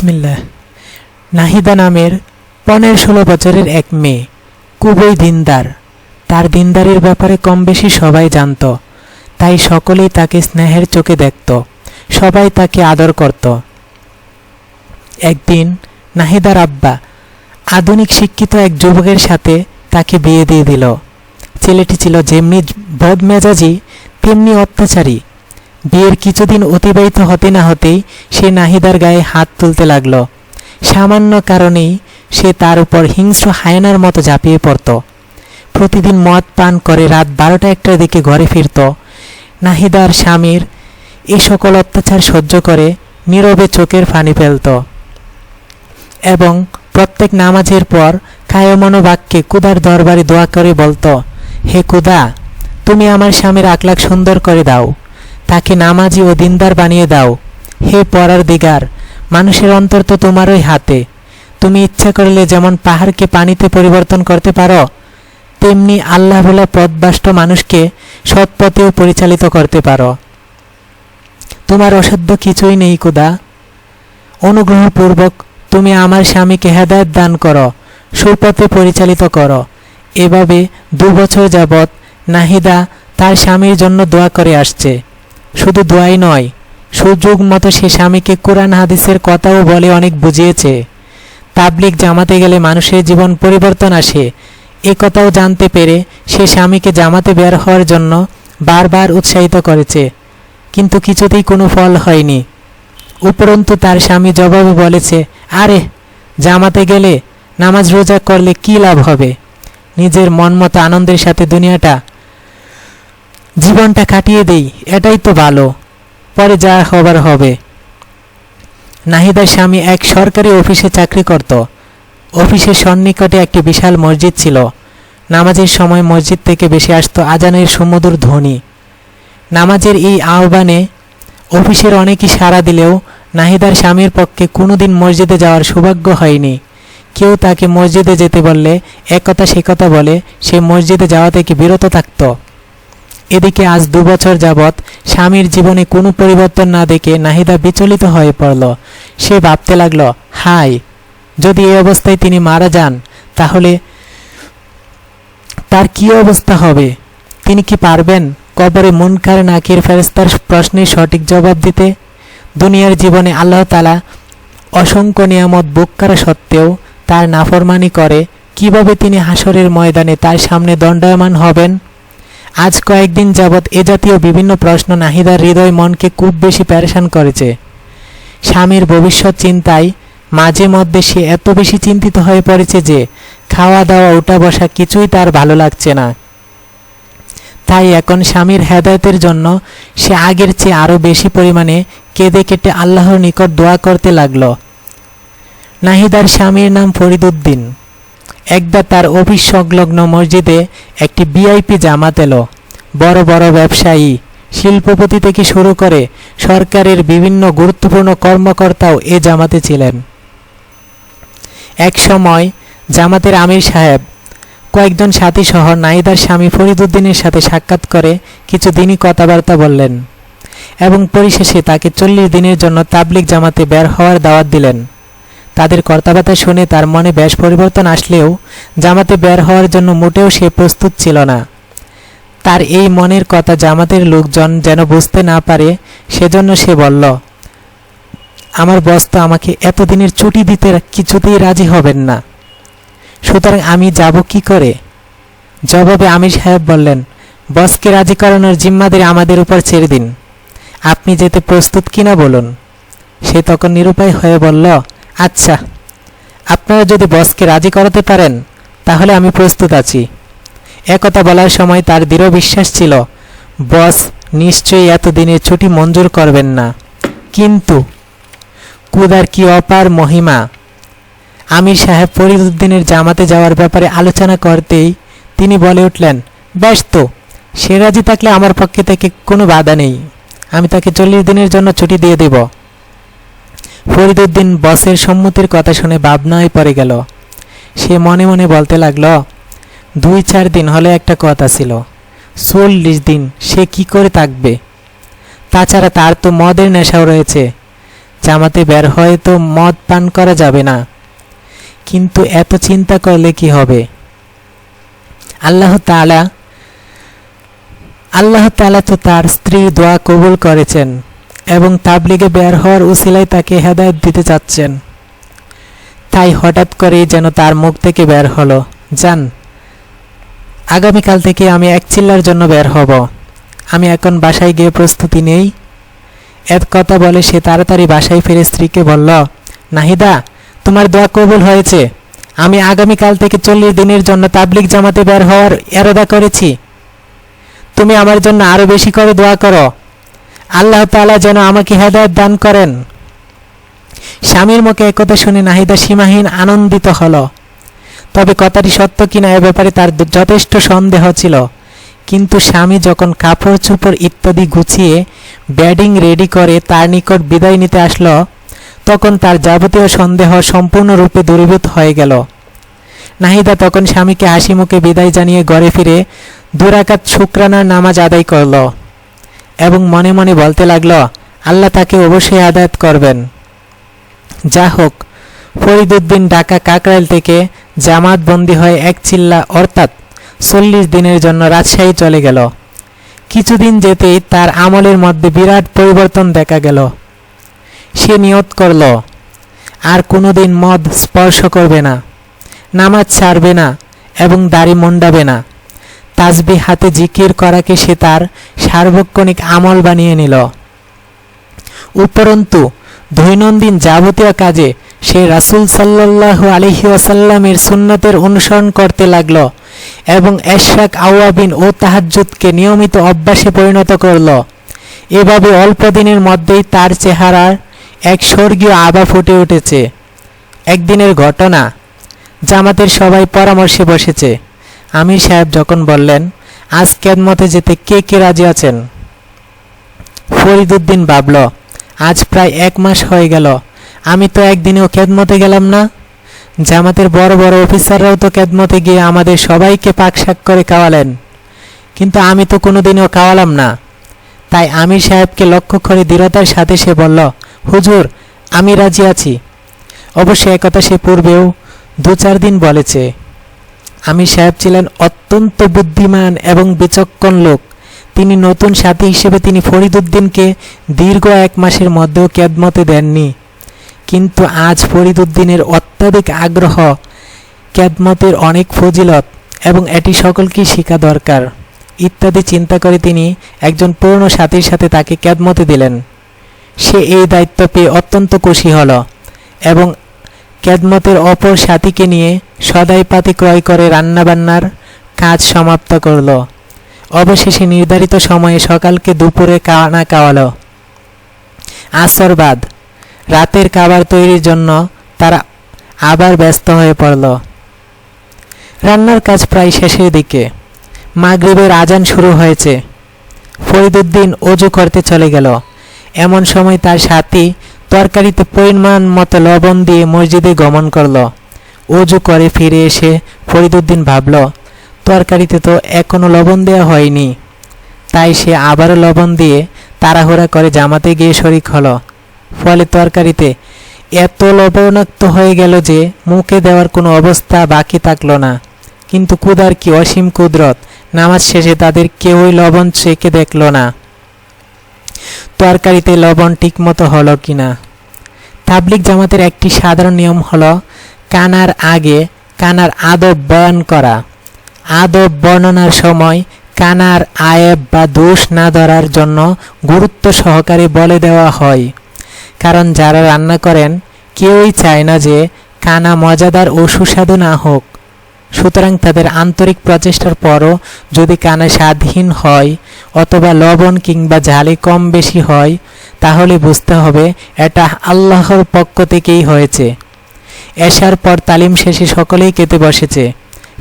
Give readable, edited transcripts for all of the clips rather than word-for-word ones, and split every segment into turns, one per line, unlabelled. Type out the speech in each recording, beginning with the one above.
বিসমিল্লাহ। নাহিদা নামের 15-16 বছরের এক মেয়ে, খুবই দিনদার। তার দিনদারির ব্যাপারে কম বেশি সবাই জানত, তাই সকলেই তাকে স্নেহের চোখে দেখত, সবাই তাকে আদর করত। একদিন নাহিদার আব্বা আধুনিক শিক্ষিত এক যুবকের সাথে তাকে বিয়ে দিয়ে দিল। ছেলেটি ছিল যেমনি বদমেজাজি তেমনি অত্যাচারী। বিয়ের কিছুদিন অতিবাহিত হতে না হতেই সে নাহিদার গায়ে হাত তুলতে লাগলো। সামান্য কারণেই সে তার উপর হিংস্র হায়নার মতো ঝাঁপিয়ে পড়ত। প্রতিদিন মদ পান করে রাত 12টা-1টার দিকে ঘরে ফিরত। নাহিদার স্বামীর এ সকল অত্যাচার সহ্য করে নীরবে চোখের পানি ফেলত এবং প্রত্যেক নামাজের পর কায়মনো বাক্যে খুদার দরবারে দোয়া করে বলতো, হে খুদা, তুমি আমার স্বামীর আখলাক সুন্দর করে দাও, তাকে নামাজি ও দিনদার বানিয়ে দাও। হে পরওয়ারদিগার, মানুষের অন্তর তো তোমারই হাতে। তুমি ইচ্ছা করলে যেমন পাহাড়কে পানিতে পরিবর্তন করতে পারো, তেমনি আল্লাহ বলা পথভ্রষ্ট মানুষকে সৎপথেও পরিচালিত করতে পারো। তোমার অসাধ্য কিছুই নেই খুদা। অনুগ্রহপূর্বক তুমি আমার স্বামীকে হেদায়েত দান করো, সুপথে পরিচালিত করো। এভাবে 2 বছর যাবৎ নাহিদা তার স্বামীর জন্য দোয়া করে আসছে। শুধু দোয়াই নয়, সুযোগ মতো সে স্বামীকে কোরআন হাদিসের কথাও বলে অনেক বুঝিয়েছে। তাবলিগ জামাতে গেলে মানুষের জীবন পরিবর্তন আসে, এ কথাও জানতে পেরে সে স্বামীকে জামাতে বের হওয়ার জন্য বারবার উৎসাহিত করেছে, কিন্তু কিছুতেই কোনো ফল হয়নি। উপরন্তু তার স্বামী জবাবে বলেছে, আরে জামাতে গেলে নামাজ রোজা করলে কি লাভ হবে? নিজের মন মতো আনন্দের সাথে জীবনটা কাটিয়ে দেই, এটাই তো ভালো, পরে যা হবার হবে। নাহিদার স্বামী এক সরকারি অফিসে চাকরি করত। অফিসের সন্নিকটে একটি বিশাল মসজিদ ছিল। নামাজের সময় মসজিদ থেকে ভেসে আসতো আজানের সুমধুর ধ্বনি। নামাজের এই আহ্বানে অফিসের অনেকেই সাড়া দিলেও নাহিদার স্বামীর পক্ষে কোনোদিন মসজিদে যাওয়ার সৌভাগ্য হয়নি। কেউ তাকে মসজিদে যেতে বললে এক কথা সে কথা বলে সে মসজিদে যাওয়া থেকে বিরত থাকত। এদিকে আজ 2 বছর যাবৎ স্বামীর জীবনে কোনো পরিবর্তন না দেখে নাহিদা বিচলিত হয়ে পড়ল। সে ভাবতে লাগল, হায়, যদি এই অবস্থায় তিনি মারা যান তাহলে তার কি অবস্থা হবে? তিনি কি পারবেন কবরে মুনকার নাকির ফেরেশতার প্রশ্নের সঠিক জবাব দিতে? দুনিয়ার জীবনে আল্লাহ তাআলা অসংখ্য নিয়ামত ভোগ করা সত্ত্বেও তার নাফরমানি করে কিভাবে তিনি হাসরের ময়দানে তার সামনে দণ্ডায়মান হবেন? আজ কয়েকদিন যাবৎ এ জাতীয় বিভিন্ন প্রশ্ন নাহিদার হৃদয় মনকে খুব বেশি পেরেশান করেছে। স্বামীর ভবিষ্যৎ চিন্তায় মাঝে মধ্যে সে এত বেশি চিন্তিত হয়ে পড়েছে যে খাওয়া দাওয়া উঠা বসা কিছুই তার ভালো লাগছে না। তাই এখন স্বামীর হেদায়েতের জন্য সে আগের চেয়ে আরও বেশি পরিমাণে কেঁদে কেটে আল্লাহর নিকট দোয়া করতে লাগল। নাহিদার স্বামীর নাম ফরিদ উদ্দিন। একদা তার অফিস সংলগ্ন মসজিদে একটি ভিআইপি জামাত এলো। বড় বড় ব্যবসায়ী, শিল্পপতি থেকে শুরু করে সরকারের বিভিন্ন গুরুত্বপূর্ণ কর্মকর্তাও এ জামাতে ছিলেন। এক সময় জামাতের আমির সাহেব কয়েকজন সাথী সহ নাহিদার স্বামী ফরিদ উদ্দিনের সাথে সাক্ষাৎ করে কিছু দিনই কথাবার্তা বললেন এবং পরিশেষে তাকে 40 দিনের জন্য তাবলিগ জামাতে বের হওয়ার দাওয়াত দিলেন। তাদের কথাবার্তা শুনে তার মনে বেশ পরিবর্তন আসলেও জামাতে বের হওয়ার জন্য মোটেও সে প্রস্তুত ছিল না। তার এই মনের কথা জামাতের লোকজন যেন বুঝতে না পারে সেজন্য সে বলল, আমার বস তো আমাকে এতদিনের ছুটি দিতে কিছুতেই রাজি হবেন না, সুতরাং আমি যাব কি করে? জবাবে আমির সাহেব বললেন, বসকে রাজি করানোর জিম্মাদারি আমাদের উপর ছেড়ে দিন, আপনি যেতে প্রস্তুত কিনা বলুন। সে তখন নিরুপায় হয়ে বলল, আচ্ছা, আপনারা যদি বসকে রাজি করাতে পারেন তাহলে আমি প্রস্তুত আছি। একথা বলার সময় তার দৃঢ় বিশ্বাস ছিল বস নিশ্চয়ই এতদিনের ছুটি মঞ্জুর করবেন না। কিন্তু খুদার কি অপার মহিমা! আমির সাহেব ফরিদ উদ্দিনের জামাতে যাওয়ার ব্যাপারে আলোচনা করতেই তিনি বলে উঠলেন, বেশ তো, সে রাজি থাকলে আমার পক্ষে থেকে কোনো বাধা নেই, আমি তাকে 40 দিনের জন্য ছুটি দিয়ে দেব। ফরিদ উদ্দিন বসের সম্মতির কথা শুনে ভাবনায় পড়ে গেল। সে মনে মনে বলতে লাগল, 2-4 দিন হলে একটা কথা ছিল, 40 দিন সে কি করে থাকবে? তাছাড়া তার তো মদের নেশাও রয়েছে, জামাতে বের হয়ে তো মদ পান করা যাবে না। কিন্তু এত চিন্তা করলে কি হবে? আল্লাহ তাআলা তো তার স্ত্রীর দোয়া কবুল করেছেন এবং তাবলিগে বের হওয়ার উসিলায় তাকে হেদায়েত দিতে চাচ্ছেন। তাই হঠাৎ করেই যেন তার মুখ থেকে বের হলো, যান, আগামীকাল থেকে আমি এক চিল্লার জন্য বের হব, আমি এখন বাসায় গিয়ে প্রস্তুতি নেই। এর কথা বলে সে তাড়াতাড়ি বাসায় ফিরে স্ত্রীকে বলল, নাহিদা, তোমার দোয়া কবুল হয়েছে। আমি আগামীকাল থেকে 40 দিনের জন্য তাবলিগ জামাতে বের হওয়ার ইরাদা করেছি। তুমি আমার জন্য আরো বেশি করে দোয়া করো, আল্লাহ তাআলা যেন আমাকে হেদায়েত দান করেন। স্বামীর মুখে একথা শুনে নাহিদা সীমাহীন আনন্দিত হলো। তবে কথাটি সত্য কিনা এ ব্যাপারে তার যথেষ্ট সন্দেহ ছিল। কিন্তু স্বামী যখন কাপড় চোপড় ইত্যাদি গুছিয়ে ব্যাডিং রেডি করে তার নিকট বিদায় নিতে আসলো, তখন তার যাবতীয় সন্দেহ সম্পূর্ণরূপে দূরীভূত হয়ে গেল। নাহিদা তখন স্বামীকে হাসি মুখে বিদায় জানিয়ে ঘরে ফিরে 2 রাকাত শুকরানার নামাজ আদায় করল এবং মনে মনে বলতে লাগলো, আল্লাহ তাকে অবশ্যই হেদায়েত করবেন। যা হোক, ফরিদউদ্দিন ঢাকা কাকরাইল থেকে জামাত বন্দী হয়ে এক চিল্লা অর্থাৎ 40 দিনের জন্য রাজশাহী চলে গেল। কিছুদিন যেতেই তার আমলের মধ্যে বিরাট পরিবর্তন দেখা গেল। সে নিয়ত করল আর কোনোদিন মদ স্পর্শ করবে না, নামাজ ছাড়বে না এবং দাড়ি মুন্ডাবে না। তাসবিহ হাতে জিকির করাকে সে তার সার্বক্ষণিক আমল বানিয়ে নিল। উপরন্তু দৈনন্দিন যাবতীয় কাজে সে রাসূল সাল্লাল্লাহু আলাইহি ওয়াসাল্লামের সুন্নতের অনুসরণ করতে লাগল এবং ইশরাক, আওয়াবিন ও তাহাজ্জুদকে নিয়মিত অভ্যাসে পরিণত করল। এভাবে অল্প দিনের মধ্যেই তার চেহারার এক স্বর্গীয় আভা ফুটে উঠেছে। একদিনের ঘটনা, জামাতের সবাই পরামর্শে বসেছে। আমির সাহেব যখন বললেন, আজ খেদমতে যেতে কে কে রাজি আছেন? ফরিদউদ্দিন ভাবল, আজ প্রায় 1 মাস হয়ে গেল, আমি তো একদিনেও খেদমতে গেলাম না। জামাতের বড় বড় অফিসাররাও তো খেদমতে গিয়ে আমাদের সবাইকে পাকশাক করে খাওয়ালেন, কিন্তু আমি তো কোনোদিনও খাওয়ালাম না। তাই আমির সাহেবকে লক্ষ্য করে দৃঢ়তার সাথে সে বলল, হুজুর, আমি রাজি আছি। অবশ্য একথা সে পূর্বেও 2-4 দিন বলেছে। আমির সাহেব ছিলেন অত্যন্ত বুদ্ধিমান এবং বিচক্ষণ লোক। তিনি নতুন সাথী হিসেবে তিনি ফরিদউদ্দিনকে দীর্ঘ 1 মাসের মধ্যেও খেদমতে দেননি। কিন্তু আজ ফরিদউদ্দিনের অত্যাধিক আগ্রহ, খেদমতের অনেক ফজিলত এবং এটি সকলকেই শেখা দরকার ইত্যাদি চিন্তা করে তিনি একজন পুরনো সাথীর সাথে তাকে খেদমতে দিলেন। সে এই দায়িত্ব পেয়ে অত্যন্ত খুশি হল এবং খেদমতের অপর সাথীকে নিয়ে সদাইপাতি ক্রয় করে রান্নাবান্নার কাজ সমাপ্ত করল। অবশেষে নির্ধারিত সময়ে সকালকে দুপুরে খানা খাওয়ালো। আসর বাদ রাতের খাবার তৈরির জন্য তারা আবার ব্যস্ত হয়ে পড়ল। রান্নার কাজ প্রায় শেষের দিকে। মাগরিবের আজান শুরু হয়েছে। ফরিদউদ্দিন ওযু করতে চলে গেল। এমন সময় তার সাথী তরকারিতে পরিমাণ মতো লবণ দিয়ে মসজিদে গমন করল। ওযু করে ফিরে এসে ফরিদউদ্দিন ভাবল, তরকারিতে তো এখনো লবণ দেওয়া হয়নি। তাই সে আবারও লবণ দিয়ে তাড়াহুড়া করে জামাতে গিয়ে শরিক হলো। ফলে তরকারিতে এত লবণাক্ত হয়ে গেল যে মুখে দেওয়ার কোনো অবস্থা বাকি থাকল না। কিন্তু খোদার কি অসীম কুদরত, নামাজ শেষে তাদের কেউই লবণ চেখে দেখল না তরকারিতে লবণ ঠিকমতো হলো কিনা। তাবলিগ জামাতের একটি সাধারণ নিয়ম হলো কানার আগে কানার আদব বয়ান করা। আদব বর্ণনার সময় কানার আয়েব বা দোষ না ধরার জন্য গুরুত্ব সহকারে বলে দেওয়া হয়। কারণ যারা রান্না করেন কেউই চায় না যে কানা মজাদার ও সুস্বাদু না হোক। সুতরাং তাদের আন্তরিক প্রচেষ্টার পরও যদি কানা স্বাদহীন হয় অথবা লবণ কিংবা ঝালে কম বেশি হয়, তাহলে বুঝতে হবে এটা আল্লাহর পক্ষ থেকেই হয়েছে। এশার পর তালিম শেষে সকলেই খেতে বসেছে।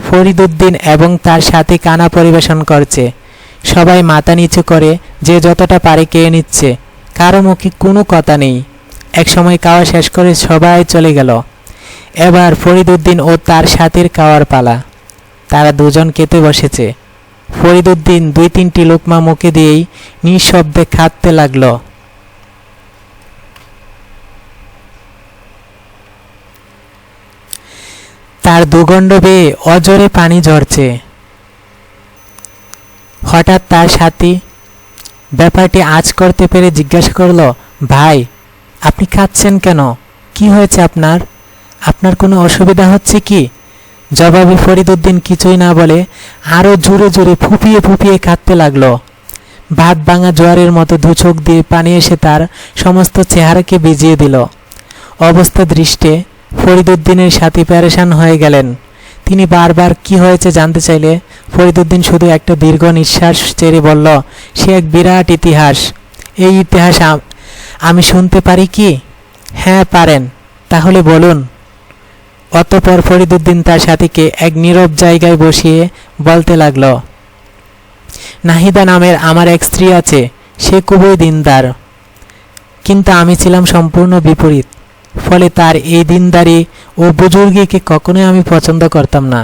ফরিদউদ্দিন এবং তার সাথে কানা পরিবেশন করছে। সবাই মাথা নিচু করে যে যতটা পারে খেয়ে নিচ্ছে, কারো মুখে কোনো কথা নেই। একসময় খাওয়া শেষ করে সবাই চলে গেল। এবার ফরিদউদ্দিন ও তার সাথীর খাওয়ার পালা। তারা দুজন খেতে বসেছে। ফরিদউদ্দিন 2-3টি লোকমা মুখে দিয়েই নিঃশব্দে খাতে লাগলো। তার দুগণ্ড বেয়ে অজরে পানি ঝরছে। হঠাৎ তার সাথী ব্যাপারটি আঁচ করতে পেরে জিজ্ঞাসা করল, ভাই, আপনি কাঁদছেন কেন? কি হয়েছে আপনার? আপনার কোনো অসুবিধা হচ্ছে কি? জবাবে ফরিদুদ্দিন কিছুই না বলে আরও জোরে জোরে ফুঁপিয়ে ফুঁপিয়ে কাঁদতে লাগলো। ভাত ভাঙা জোয়ারের মতো দু চোখ দিয়ে পানি এসে তার সমস্ত চেহারাকে ভিজিয়ে দিল। অবস্থা দৃষ্টে ফরিদুদ্দিনের সাথী পেরেশান হয়ে গেলেন। তিনি বারবার কি হয়েছে জানতে চাইলে ফরিদুদ্দিন শুধু একটা দীর্ঘ নিঃশ্বাস ছেড়ে বলল, সে এক বিরাট ইতিহাস। এই ইতিহাস আমি শুনতে পারি কি? হ্যাঁ, পারেন। তাহলে বলুন। অতঃপর ফরিদুদ্দিন তার সাথীকে এক নীরব জায়গায় বসিয়ে বলতে লাগল, নাহিদা নামের আমার এক স্ত্রী আছে। সে খুবই দিনদার, কিন্তু আমি ছিলাম সম্পূর্ণ বিপরীত। ফলে তার এই দিনদারি ও বুজুর্গিকে কখনোই আমি পছন্দ করতাম না।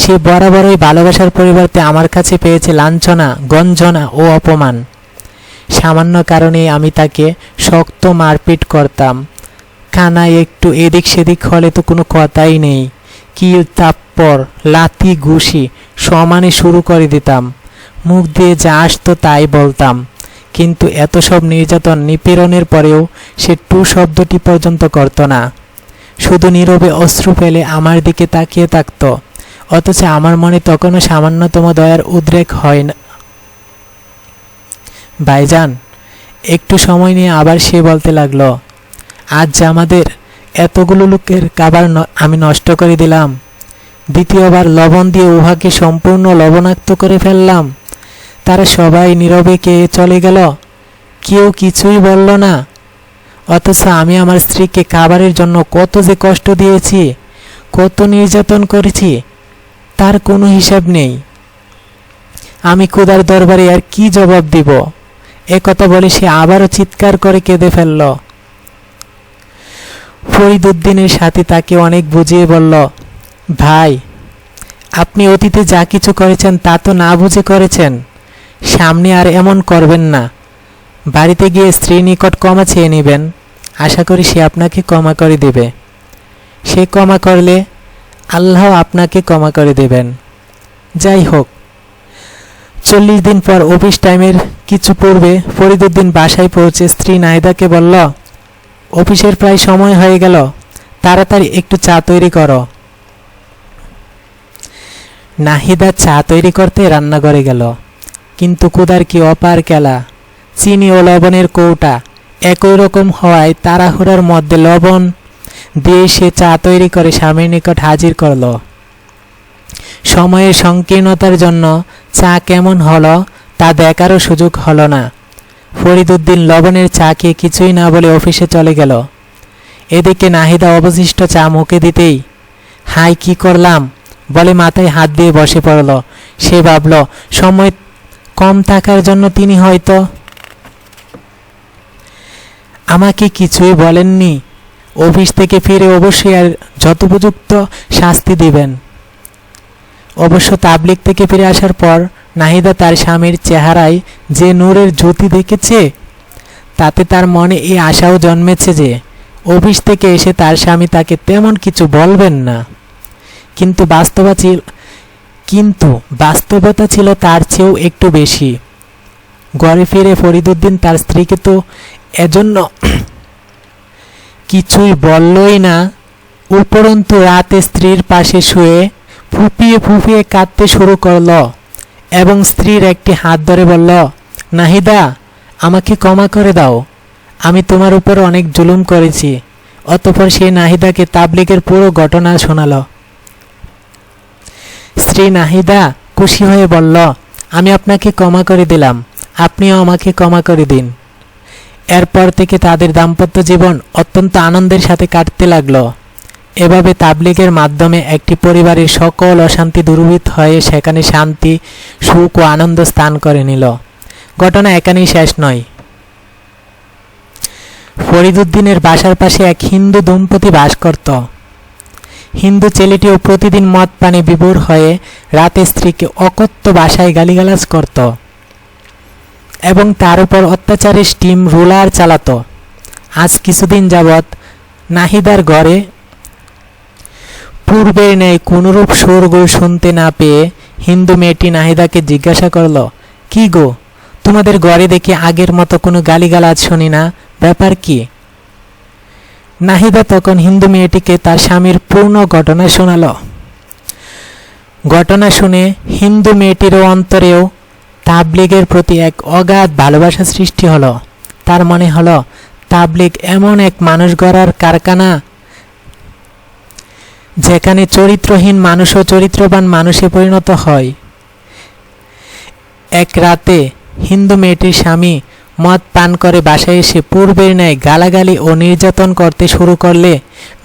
সে বরাবরই ভালোবাসার পরিবর্তে আমার কাছে পেয়েছে লাঞ্ছনা, গঞ্জনা ও অপমান। সামান্য কারণে আমি তাকে শক্ত মারপিট করতাম। কানায় একটু এদিক সেদিক হলে তো কোনো কথাই নেই, কিল থাপ্পড় লাথি ঘুষি সমানে শুরু করে দিতাম। মুখ দিয়ে যা আসতো তাই বলতাম। কিন্তু এত সব নির্যাতন নিপীড়নের পরেও সে টু শব্দটি পর্যন্ত করত না। শুধু নীরবে অশ্রু ফেলে আমার দিকে তাকিয়ে থাকত। অথচ আমার মনে তখনও সামান্যতম দয়ার উদ্রেক হয় না। ভাইজান, একটু সময় নিয়ে আবার সে বলতে লাগলো, আজ যে আমাদের এতগুলো লোকের খাবার আমি নষ্ট করে দিলাম, দ্বিতীয়বার লবণ দিয়ে উহাকে সম্পূর্ণ লবণাক্ত করে ফেললাম। তারা সবাই নীরবে কে চলে গেল, কেউ কিছুই বলল না। অথচ আমি আমার স্ত্রীকে খাবারের জন্য কত যে কষ্ট দিয়েছি, কত নির্যাতন করেছি, তার কোনো হিসাব নেই। আমি খোদার দরবারে আর কি জবাব দিব? একথা বলে সে আবারও চিৎকার করে কেঁদে ফেলল। ফরিদুদ্দিনের সাথে তাকে অনেক বুঝিয়ে বলল, ভাই, আপনি অতীতে যা কিছু করেছেন তা তো না বুঝে করেছেন। সামনে আর এমন করবেন না। বাড়িতে গিয়ে স্ত্রীর নিকট ক্ষমা চেয়ে নেবেন। আশা করি সে আপনাকে ক্ষমা করে দেবে। সে ক্ষমা করলে আল্লাহ আপনাকে ক্ষমা করে দেবেন। যাই হোক, 40 দিন পর অফিস টাইমের কিছু পূর্বে ফরিদুদ্দিন বাসায় পৌঁছে স্ত্রী নাহিদাকে বলল, অফিসের প্রায় সময় হয়ে গেল, তাড়াতাড়ি একটু চা তৈরি করো। নাহিদা চা তৈরি করতে রান্নাঘরে গেল। কিন্তু কুদার কি অপার খেলা! চিনি ও লবণের কৌটা একই রকম হওয়ায় তাড়াহুড়ার মধ্যে লবণ দিয়ে সে চা তৈরি করে স্বামীর নিকট হাজির করল। সময়ের সংকীর্ণতার জন্য চা কেমন হলো তা দেখারও সুযোগ হলো না। ফরিদুদ্দিন লবণের চা খেয়ে কিছুই না বলে অফিসে চলে গেল। এদিকে নাহিদা অবশিষ্ট চা মুখে দিতেই, হাই, কি করলাম বলে মাথায় হাত দিয়ে বসে পড়ল। সে ভাবল, সময় কম থাকার জন্য তিনি হয়তো আমাকে কিছুই বলেননি। অফিস থেকে ফিরে অবশ্যই আর যথোপযুক্ত শাস্তি দিবেন। অবশ্য তাবলিগ থেকে ফিরে আসার পর নাহিদা তার স্বামীর চেহারায় যে নূরের জ্যোতি দেখেছে, তাতে তার মনে এই আশাও জন্মেছে যে অফিস থেকে এসে তার স্বামী তাকে তেমন কিছু বলবেন না। কিন্তু বাস্তবতা ছিল তার চেয়েও একটু বেশি। ঘরে ফিরে ফরিদুদ্দিন তার স্ত্রীকে তো এজন্য কিছুই বললই না, উপরন্তু রাতে স্ত্রীর পাশে শুয়ে ফুঁপিয়ে ফুঁপিয়ে কাঁদতে শুরু করল এবং স্ত্রীর একটি হাত ধরে বলল, নাহিদা, আমাকে ক্ষমা করে দাও, আমি তোমার উপর অনেক জুলুম করেছি। অতঃপর সে নাহিদাকে তাবলিগের পুরো ঘটনা শোনাল। স্ত্রী নাহিদা খুশি হয়ে বলল, আমি আপনাকে ক্ষমা করে দিলাম, আপনিও আমাকে ক্ষমা করে দিন। এরপর থেকে তাদের দাম্পত্য জীবন অত্যন্ত আনন্দের সাথে কাটতে লাগলো। এভাবে তাবলিগের মাধ্যমে একটি পরিবারের সকল অশান্তি দূরীভূত হয়ে সেখানে শান্তি, সুখ ও আনন্দ স্থান করে নিল। ঘটনা এখানেই শেষ নয়। ফরিদুদ্দিনের বাসার পাশে এক হিন্দু দম্পতি বাস করত। হিন্দু ছেলেটিও প্রতিদিন মদ পানে বিভোর হয়ে রাতে স্ত্রীকে অকথ্য ভাষায় গালিগালাজ করত এবং তার উপর অত্যাচারের স্টিম রোলার চালাত। আজ কিছুদিন যাবৎ নাহিদার ঘরে পূর্বের ন্যায় কোনরূপ শোরগোল শুনতে না পেয়ে হিন্দু মেয়েটি নাহিদাকে জিজ্ঞাসা করল, কি গো, তোমাদের ঘরে দেখি আগের মতো কোনো গালিগালাজ শুনি না, ব্যাপার কি? নাহিদা তখন হিন্দু মেয়েটিকে তার স্বামীর পূর্ণ ঘটনা শোনাল। ঘটনা শুনে হিন্দু মেয়েটিরও অন্তরেও তাবলিগের প্রতি এক অগাধ ভালোবাসা সৃষ্টি হলো। তার মনে হলো তাবলিগ এমন এক মানুষ গড়ার কারখানা, যেখানে চরিত্রহীন মানুষও চরিত্রবান মানুষে পরিণত হয়। এক রাতে হিন্দু মেয়েটির স্বামী মদ পান করে বাসায় এসে পূর্বের ন্যায় গালাগালি ও নির্যাতন করতে শুরু করলে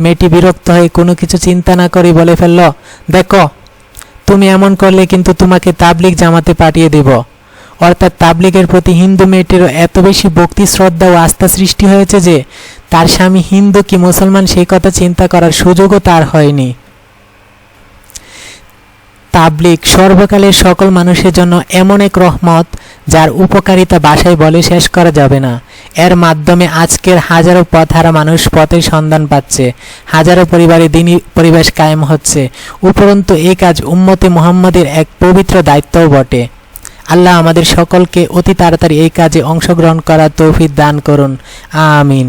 মেয়েটি বিরক্ত হয়ে কোনো কিছু চিন্তা না করে বলে ফেলল, দেখো, তুমি এমন করলে কিন্তু তোমাকে তাবলিগ জামাতে পাঠিয়ে দেব। অর্থাৎ তাবলিগের প্রতি হিন্দু মেয়েটিরও এত বেশি ভক্তি, শ্রদ্ধা ও আস্থা সৃষ্টি হয়েছে যে তার স্বামী হিন্দু কি মুসলমান সেই কথা চিন্তা করার সুযোগও তার হয়নি। তাবলিগ সর্বকালের সকল মানুষের জন্য এমন এক রহমত, যার উপকারিতা ভাষায় বলে শেষ করা যাবে না। এর মাধ্যমে আজকের হাজারো পথহারা মানুষ পথের সন্ধান পাচ্ছে, হাজারো পরিবারে দ্বীনি পরিবেশ কায়েম হচ্ছে। উপরন্তু এই কাজ উম্মতে মুহাম্মাদের এক পবিত্র দায়িত্বও বটে। আল্লাহ আমাদের সকলকে অতি তাড়াতাড়ি এই কাজে অংশগ্রহণ করার তৌফিক দান করুন, আমিন।